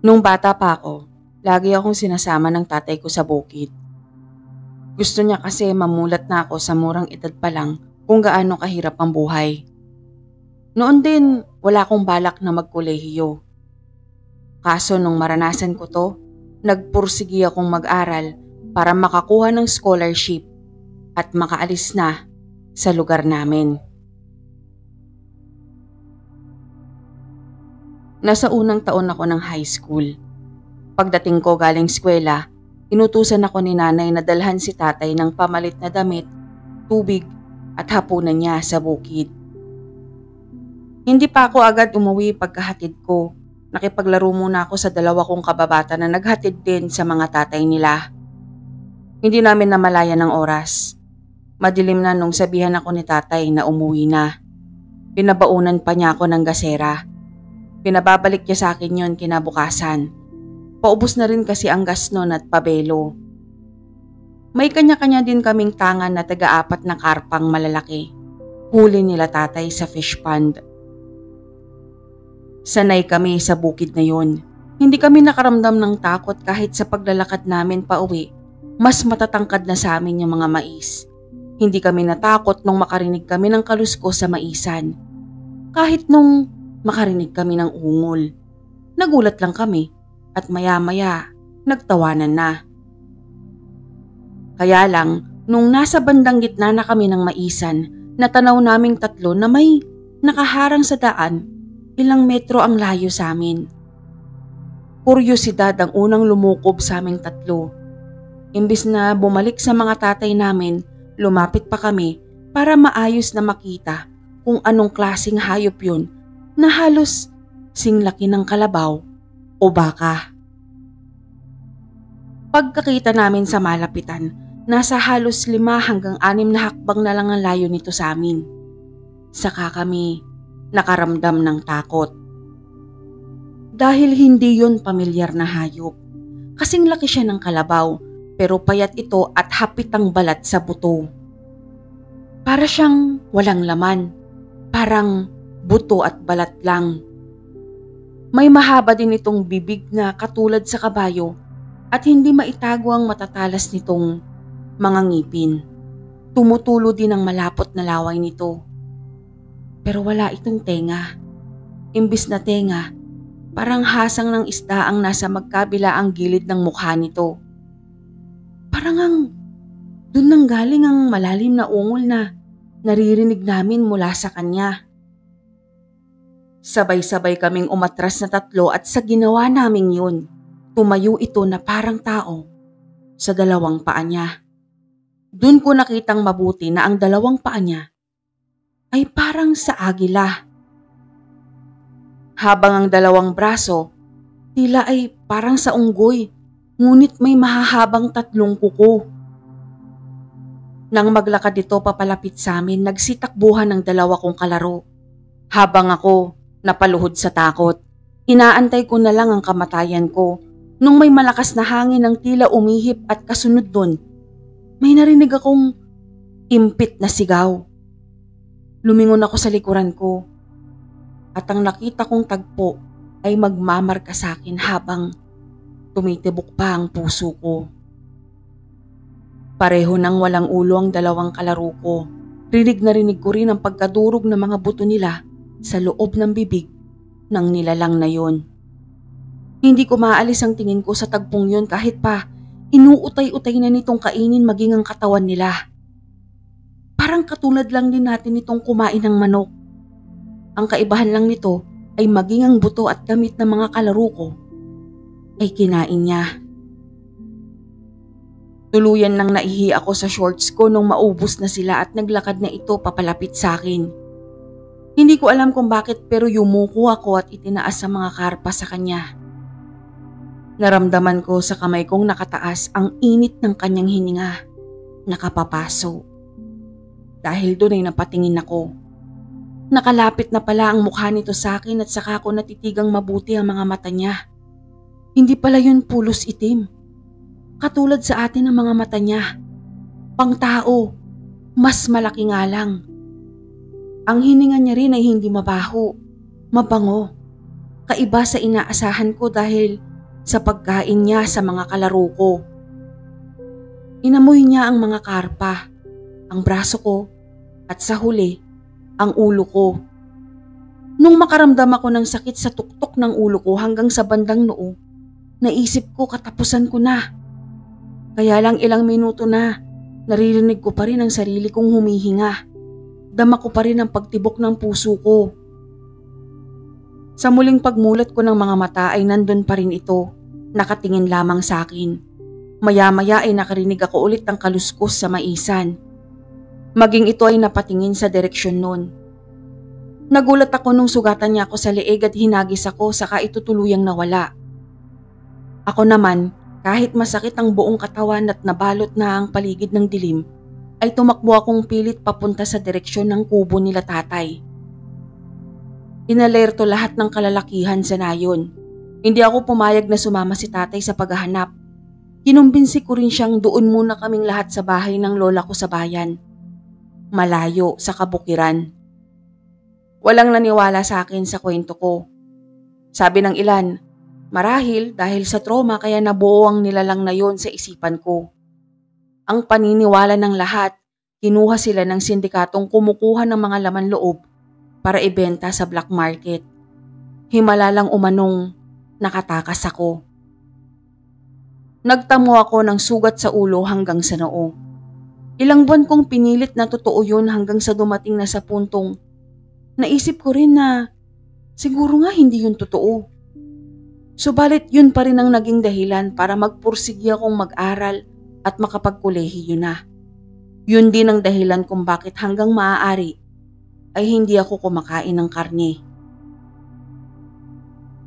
Nung bata pa ako, lagi akong sinasama ng tatay ko sa bukid. Gusto niya kasi mamulat na ako sa murang edad pa lang kung gaano kahirap ang buhay. Noon din, wala akong balak na magkolehiyo. Kaso nung maranasan ko to, nagpursigi akong mag-aral para makakuha ng scholarship at makaalis na sa lugar namin. Nasa unang taon ako ng high school. Pagdating ko galing eskwela, inutusan ako ni nanay na dalhan si tatay ng pamalit na damit, tubig at hapunan niya sa bukid. Hindi pa ako agad umuwi pagkahatid ko. Nakipaglaro muna ako sa dalawa kong kababata na naghatid din sa mga tatay nila. Hindi namin namalayan ng oras. Madilim na nung sabihan ako ni tatay na umuwi na. Pinabaunan pa niya ako ng gasera. Pinababalik niya sa akin yon kinabukasan. Paubos na rin kasi ang gas noon at pabelo. May kanya-kanya din kaming tangan na taga-apat na karpang malalaki. Huli nila tatay sa fish pond. Sanay kami sa bukid na yon. Hindi kami nakaramdam ng takot kahit sa paglalakad namin pauwi. Mas matatangkad na sa amin yung mga mais. Hindi kami natakot nung makarinig kami ng kaluskos sa maisan. Kahit nung makarinig kami ng ungol. Nagulat lang kami at maya-maya nagtawanan na. Kaya lang, nung nasa bandang gitna na kami ng maisan, natanaw naming tatlo na may nakaharang sa daan, ilang metro ang layo sa amin. Kuryosidad ang unang lumukob sa aming tatlo. Imbis na bumalik sa mga tatay namin, lumapit pa kami para maayos na makita kung anong klaseng hayop yun na halos singlaki ng kalabaw o baka. Pagkakita namin sa malapitan, nasa halos 5 hanggang 6 na hakbang na lang ang layo nito sa amin. Saka kami nakaramdam ng takot. Dahil hindi yon pamilyar na hayop. Kasing laki siya ng kalabaw pero payat ito at hapit ang balat sa buto. Para siyang walang laman, parang buto at balat lang. May mahaba din itong bibig na katulad sa kabayo at hindi maitago ang matatalas nitong mga ngipin. Tumutulo din ang malapot na laway nito. Pero wala itong tenga. Imbis na tenga, parang hasang ng isda ang nasa magkabila ang gilid ng mukha nito. Parang dun nang galing ang malalim na ungol na naririnig namin mula sa kanya. Sabay-sabay kaming umatras na tatlo at sa ginawa naming yun, tumayo ito na parang tao sa 2 paa niya. Dun ko nakitang mabuti na ang 2 paa niya ay parang sa agila. Habang ang 2 braso, tila ay parang sa unggoy, ngunit may mahahabang 3 kuko. Nang maglakad ito papalapit sa amin, nagsitakbuhan ng 2 kong kalaro. Habang ako napaluhod sa takot, inaantay ko na lang ang kamatayan ko nung may malakas na hangin ng tila umihip at kasunod nun, may narinig akong impit na sigaw. Lumingon ako sa likuran ko at ang nakita kong tagpo ay magmamarka sa akin habang tumitibok pa ang puso ko. Pareho nang walang ulo ang 2 kalaro ko. Rinig na rinig ko rin ang pagkadurog ng mga buto nila sa loob ng bibig ng nilalang na yon. Hindi ko maalis ang tingin ko sa tagpong yon kahit pa inuutay-utay na nitong kainin maging ang katawan nila. Parang katulad lang din natin nitong kumain ng manok. Ang kaibahan lang nito ay maging ang buto at damit ng mga kalaro ko ay kinain niya. Tuluyan nang naihi ako sa shorts ko nung maubos na sila at naglakad na ito papalapit sa akin. Hindi ko alam kung bakit pero yumuko ako at itinaas ang mga karpa sa kanya. Naramdaman ko sa kamay kong nakataas ang init ng kanyang hininga. Nakapapaso. Dahil doon ay napatingin ako. Nakalapit na pala ang mukha nito sa akin at saka ko natitigang mabuti ang mga mata niya. Hindi pala yun pulos itim. Katulad sa atin ang mga mata niya. Pangtao, mas malaki nga lang. Ang hininga niya rin ay hindi mabaho, mabango. Kaiba sa inaasahan ko dahil sa pagkain niya sa mga kalaro ko. Inamoy niya ang mga karpa, ang braso ko, at sa huli, ang ulo ko. Nung makaramdam ako ng sakit sa tuktok ng ulo ko hanggang sa bandang noo, naisip ko katapusan ko na. Kaya lang ilang minuto na, naririnig ko pa rin ang sarili kong humihinga. Dama ko pa rin ang pagtibok ng puso ko. Sa muling pagmulat ko ng mga mata ay nandun pa rin ito, nakatingin lamang sa akin. Maya-maya ay nakarinig ako ulit ng kaluskos sa maisan. Maging ito ay napatingin sa direksyon nun. Nagulat ako nung sugatan niya ako sa leeg at hinagis ako saka ito tuluyang nawala. Ako naman, kahit masakit ang buong katawan at nabalot na ang paligid ng dilim, ay tumakbo akong pilit papunta sa direksyon ng kubo nila tatay. Inalerto lahat ng kalalakihan sa nayon. Hindi ako pumayag na sumama si tatay sa paghahanap. Kinumbinsi ko rin siyang doon muna kaming lahat sa bahay ng lola ko sa bayan. Malayo sa kabukiran. Walang naniwala sa akin sa kwento ko. Sabi ng ilan, marahil dahil sa trauma kaya nabuo ang nilalang na yon sa isipan ko. Ang paniniwala ng lahat, kinuha sila ng sindikatong kumukuha ng mga laman loob para ibenta sa black market. Himala lang umanong nakatakas ako. Nagtamo ako ng sugat sa ulo hanggang sa noo. Ilang buwan kong pinilit na totoo yun hanggang sa dumating na sa puntong naisip ko rin na siguro nga hindi yun totoo. Subalit yun pa rin ang naging dahilan para magpursigi akong mag-aral at makapagkolehiyo na. Yun din ang dahilan kung bakit hanggang maaari ay hindi ako kumakain ng karne.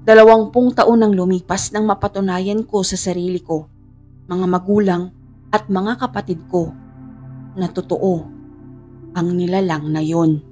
20 taon nang lumipas nang mapatunayan ko sa sarili ko, mga magulang at mga kapatid ko na totoo ang nilalang na yun.